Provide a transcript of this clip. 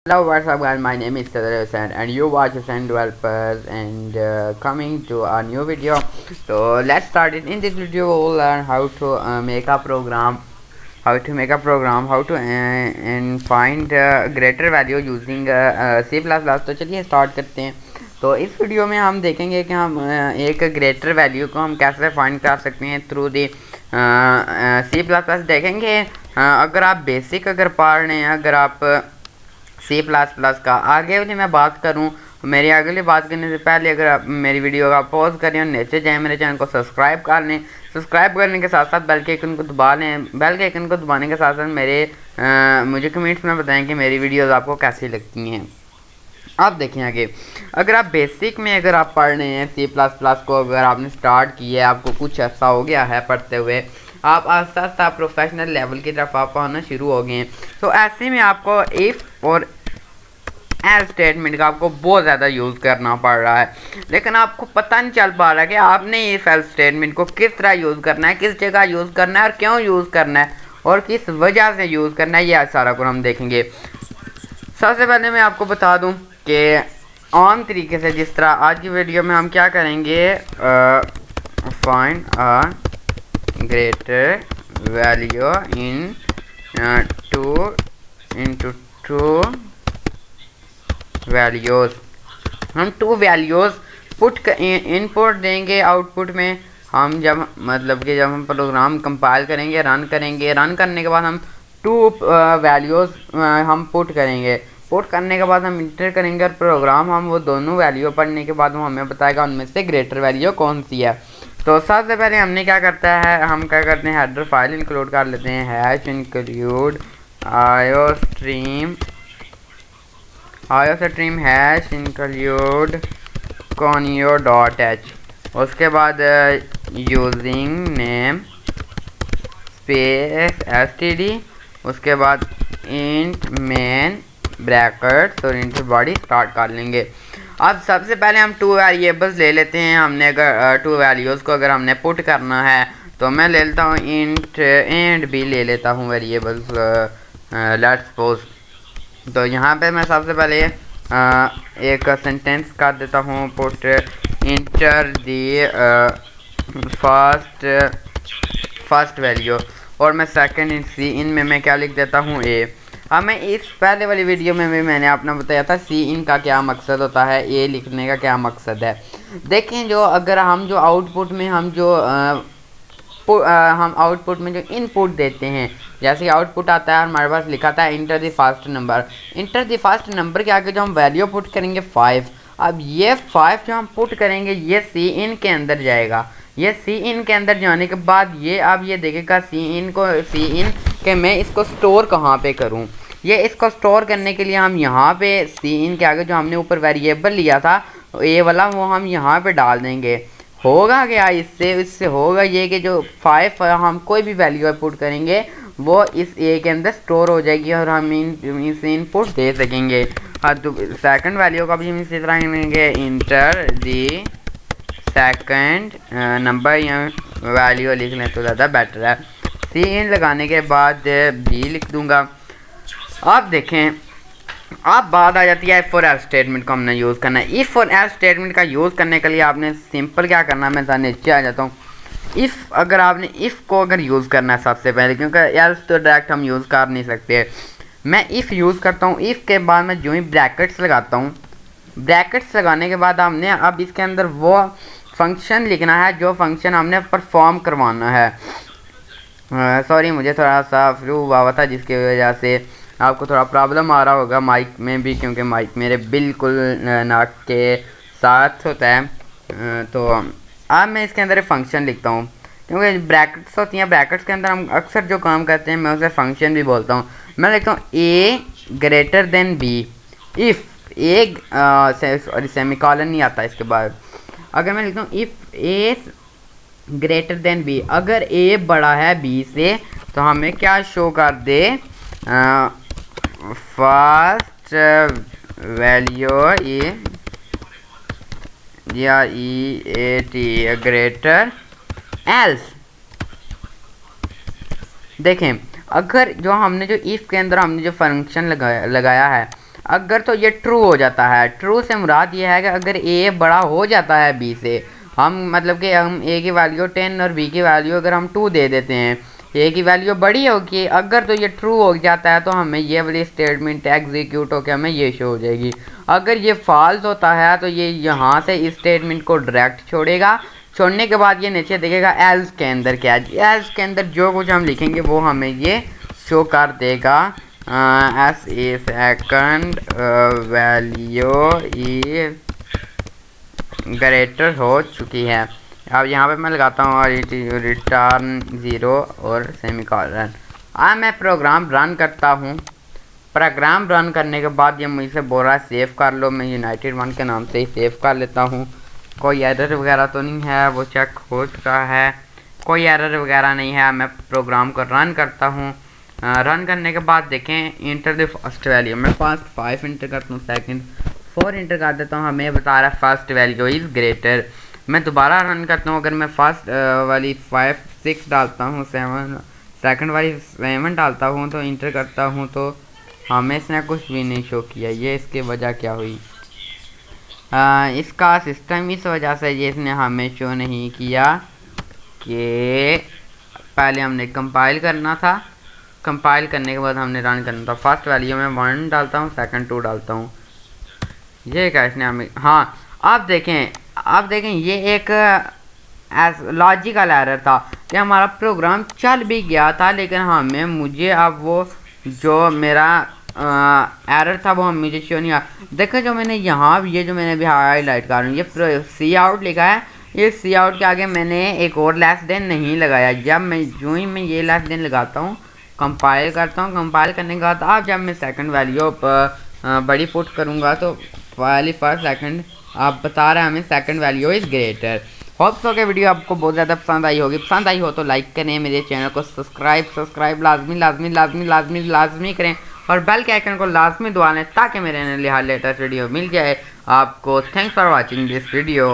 Hello, what's up guys, my name is Sadar Hussain and you watch Hussain Developers and coming to a new video. So let's start it. In this video we'll learn how to make a program, how to and find greater value using C++. तो चलिए start करते हैं। तो इस video में हम देखेंगे कि हम एक ग्रेटर वैल्यू को हम कैसे फाइंड कर सकते हैं थ्रू दी C++। देखेंगे अगर आप बेसिक पढ़ रहे हैं, अगर आप C++ का आगे वाली मैं बात करूं, मेरी अगली बात करने से पहले अगर आप मेरी वीडियो का पॉज करें और नीचे जाएँ, मेरे चैनल को सब्सक्राइब कर लें। सब्सक्राइब करने के साथ साथ बेल के आइकन को दबा लें। बेल के आइकन को दबाने के साथ साथ मुझे कमेंट्स में बताएं कि मेरी वीडियोज़ आपको कैसी लगती हैं। आप देखें आगे, अगर आप बेसिक में आप पढ़ रहे हैं C++ को, अगर आपने स्टार्ट किया है, आपको कुछ ऐसा हो गया है पढ़ते हुए, आप आस्ता आस्ता प्रोफेशनल लेवल की तरफ आप आना शुरू हो गए हैं। तो ऐसे में आपको इफ़ और एल्स स्टेटमेंट का आपको बहुत ज़्यादा यूज़ करना पड़ रहा है, लेकिन आपको पता नहीं चल पा रहा कि आपने इस एल्स स्टेटमेंट को किस तरह यूज़ करना है, किस जगह यूज़ करना है और क्यों यूज़ करना है और किस वजह से यूज़ करना है। ये सारा कुछ हम देखेंगे। सबसे पहले मैं आपको बता दूं कि आम तरीके से जिस तरह आज की वीडियो में हम क्या करेंगे, find a greater value in two values. हम टू वैल्यूज़ इनपुट देंगे आउटपुट में। हम जब जब हम प्रोग्राम कंपाइल करेंगे, रन करने के बाद हम टू वैल्यूज़ हम पुट करेंगे। पुट करने के बाद हम इंटर करेंगे और प्रोग्राम हम वो दोनों वैल्यू पढ़ने के बाद वो हमें बताएगा उनमें से ग्रेटर वैल्यू कौन सी है। तो सबसे पहले हमने क्या करता है, हम क्या करते हैं, हेडर फाइल इंक्लूड कर लेते हैं, hash include iostream hash include conio.h। उसके बाद यूजिंग नेम स्पेस std, उसके बाद इंट मेन ब्रैकेट्स और इंट बॉडी स्टार्ट कर लेंगे। अब सबसे पहले हम टू वेरिएबल्स ले लेते हैं। हमने अगर टू वैल्यूज़ को अगर हमने पुट करना है तो मैं ले लेता हूँ इंट एंड भी ले लेता हूँ वेरिएबल्स, लेट्स सपोज। तो यहाँ पे मैं सबसे पहले एक सेंटेंस कर देता हूँ, put inter the first value, और मैं सेकंड इन सी इन में मैं क्या लिख देता हूँ ए। अब मैं इस पहले वाली वीडियो में भी मैंने अपना बताया था सी इन का क्या मकसद होता है, ए लिखने का क्या मकसद है। देखें जो अगर हम जो आउटपुट में हम आउटपुट में जो इनपुट देते हैं, जैसे आउटपुट आता है हमारे पास लिखा था enter the first number. Enter the first number के आगे जो हम वैल्यू पुट करेंगे 5। अब ये 5 जो हम पुट करेंगे ये सी इन के अंदर जाएगा। ये सी इन के अंदर जाने के बाद ये अब ये देखेगा सी इन के मैं इसको स्टोर कहाँ पे करूँ। ये इसको स्टोर करने के लिए हम यहाँ पे सी इन के आगे जो हमने ऊपर वेरिएबल लिया था ए वाला, वो हम यहाँ पे डाल देंगे। होगा क्या इससे होगा ये कि जो 5 हम कोई भी वैल्यू पुट करेंगे वो इस ए के अंदर स्टोर हो जाएगी और हम इसे इनपुट दे सकेंगे। हाँ, तो सेकंड वैल्यू का भी हम इसी तरह करेंगे, इंटर दी सेकंड नंबर या वैल्यू लिख लें तो ज़्यादा बेटर है। सी इन लगाने के बाद बी लिख दूंगा। आप देखें, अब बात आ जाती है इफ़ और एल्स स्टेटमेंट को हमने यूज़ करना है। इफ़ और एल्स स्टेटमेंट का यूज़ करने के लिए आपने सिंपल क्या करना है, मैं साथ नीचे आ जाता हूँ। इफ़ अगर आपने इफ़ को अगर यूज़ करना है सबसे पहले, क्योंकि एल्स तो डायरेक्ट हम यूज़ कर नहीं सकते, मैं इफ़ यूज़ करता हूँ। इफ़ के बाद मैं जो ही ब्रैकेट्स लगाता हूँ, ब्रैकेट्स लगाने के बाद हमने अब इसके अंदर वो फंक्शन लिखना है जो फंक्शन हमने परफॉर्म करवाना है। सॉरी, मुझे थोड़ा सा फ्लू हुआ था जिसकी वजह से आपको थोड़ा प्रॉब्लम आ रहा होगा माइक में भी, क्योंकि माइक मेरे बिल्कुल नाक के साथ होता है। तो अब मैं इसके अंदर एक फंक्शन लिखता हूँ, क्योंकि ब्रैकेट्स होती हैं, ब्रैकेट्स के अंदर हम अक्सर जो काम करते हैं मैं उसे फंक्शन भी बोलता हूँ। मैं लिखता हूँ A greater than B if A, sorry semicolon नहीं आता इसके बाद। अगर मैं लिखता हूँ if A greater than B, अगर ए बड़ा है बी से तो हमें क्या शो कर दे, फर्स्ट वैल्यू या ई ए टी ग्रेटर एल्स। देखें, अगर जो हमने जो इफ़ के अंदर हमने जो फंक्शन लगाया है, अगर तो ये ट्रू हो जाता है, ट्रू से मुराद ये है कि अगर ए बड़ा हो जाता है बी से, हम मतलब कि हम ए की वैल्यू 10 और बी की वैल्यू अगर हम 2 दे देते हैं, ए की वैल्यू बड़ी होगी, अगर तो ये ट्रू हो जाता है तो हमें ये वाली स्टेटमेंट एग्जीक्यूट होकर हमें ये शो हो जाएगी। अगर ये फॉल्स होता है तो ये यहाँ से इस स्टेटमेंट को डायरेक्ट छोड़ेगा, छोड़ने के बाद ये नीचे देखेगा एल्स के अंदर क्या है, एल्स के अंदर जो कुछ हम लिखेंगे वो हमें ये शो कर देगा। S A second value is greater हो चुकी है। अब यहाँ पे मैं लगाता हूँ रिटर्न 0 और सेमीकोलन। अब मैं प्रोग्राम रन करता हूँ। प्रोग्राम रन करने के बाद ये मुझसे बोल रहा है सेव कर लो, मैं यूनाइटेड 1 के नाम से ही सेव कर लेता हूँ। कोई एरर वगैरह तो नहीं है, वो चेक हो चुका है, कोई एरर वगैरह नहीं है। मैं प्रोग्राम को रन करता हूँ। रन करने के बाद देखें इंटर द फर्स्ट वैल्यू, मैं फर्स्ट 5 इंटर करता हूँ, सेकंड 4 इंटर कर देता हूँ, हमें बता रहा है फर्स्ट वैल्यू इज़ ग्रेटर। मैं दोबारा रन करता हूँ, अगर मैं फर्स्ट वाली 5 6 डालता हूँ, 7 सेकंड वाली 7 डालता हूँ तो इंटर करता हूँ तो हमें इसने कुछ भी नहीं शो किया। ये इसकी वजह क्या हुई? इसका सिस्टम इस वजह से ये इसने हमें शो नहीं किया कि पहले हमने कंपाइल करना था, कंपाइल करने के बाद हमने रन करना था। फर्स्ट वैल्यू में 1 डालता हूँ, सेकंड 2 डालता हूँ, ये क्या इसने हमें, हाँ आप देखें ये एक लॉजिकल एरर था कि हमारा प्रोग्राम चल भी गया था, लेकिन हमें मुझे अब वो जो मेरा एरर था वो मुझे शो नहीं आया। देखो जो मैंने यहाँ ये जो मैंने अभी हाईलाइट कर रहा हूँ, ये सी आउट लिखा है, ये सी आउट के आगे मैंने एक और लेस देन नहीं लगाया। जब मैं जो ही मैं ये लेस देन लगाता हूँ, कंपाइल करता हूँ, कंपाइल करने के बाद अब जब मैं सेकंड वैल्यू बड़ी पुट करूँगा तो वाली फर्स्ट सेकंड आप बता रहे हैं हमें second value is greater. Hope so के वीडियो आपको बहुत ज़्यादा पसंद आई होगी। पसंद आई हो तो लाइक करें, मेरे चैनल को सब्सक्राइब लाजमी करें और बेल के आइकन को लाजमी दबा लें ताकि मेरे लेटेस्ट वीडियो मिल जाए आपको। Thanks for watching this video.